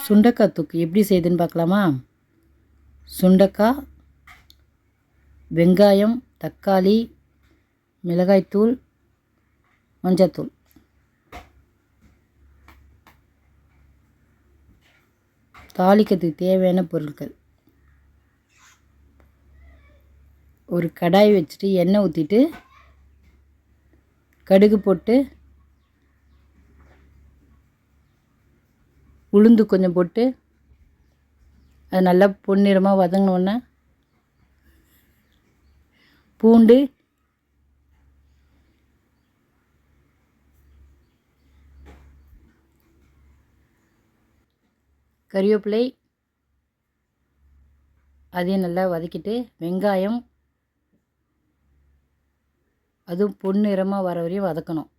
சுண்டக்காய் தொக்கு எப்படி செய்யுதுன்னு பார்க்கலாமா? சுண்டக்காய், வெங்காயம், தக்காளி, மிளகாய்த்தூள், மஞ்சத்தூள். தாளிக்கிறதுக்கு தேவையான பொருட்கள்: ஒரு கடாய் வச்சுட்டு எண்ணெய் ஊற்றிட்டு கடுகு போட்டு உளுந்து கொஞ்சம் போட்டு அது நல்லா பொன்னிறமாக வதங்கினோன்னே பூண்டு, கறிவேப்பிலை அதையும் நல்லா வதக்கிட்டு வெங்காயம் அதுவும் பொன்னிறமாக வர வரையும் வதக்கணும்.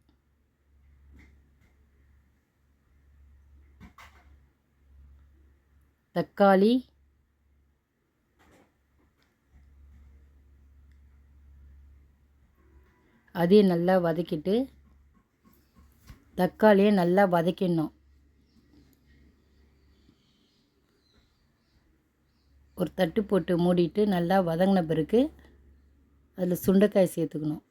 தக்காளி, அதையும் நல்லா வதக்கிட்டு தக்காளியை நல்லா வதக்கிடணும். ஒரு தட்டு போட்டு மூடிட்டு நல்லா வதங்கின பிறகு அதில் சுண்டைக்காய் சேர்த்துக்கணும்.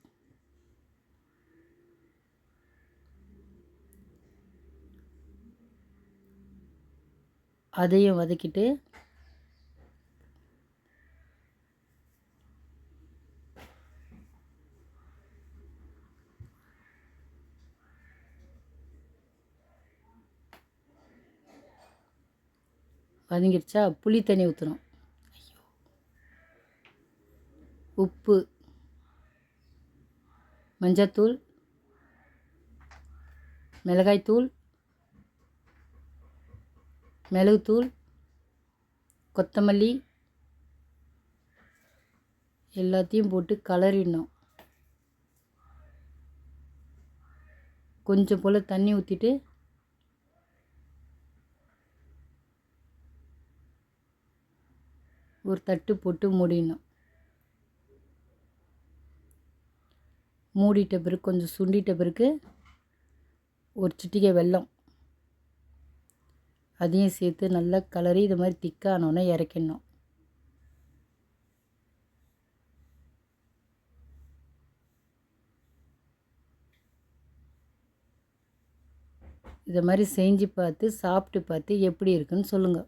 அதையும் வதக்கிட்டு வதங்கிடுச்சா புளி தண்ணி ஊற்றணும். உப்பு, மஞ்சத்தூள், மிளகாய்த்தூள், மிளகுத்தூள், கொத்தமல்லி எல்லாத்தையும் போட்டு கலரிடணும். கொஞ்சம் போல் தண்ணி ஊற்றிட்டு ஒரு தட்டு போட்டு மூடிடணும். மூடிட்ட பிறகு கொஞ்சம் சுண்டிட்ட பிறகு ஒரு சிட்டிகை வெல்லம் அதையும் சேர்த்து நல்லா கலரி இது மாதிரி திக்கானோன்னே இறக்கிடணும். இதை மாதிரி செஞ்சு பார்த்து சாப்பிட்டு பார்த்து எப்படி இருக்குன்னு சொல்லுங்கள்.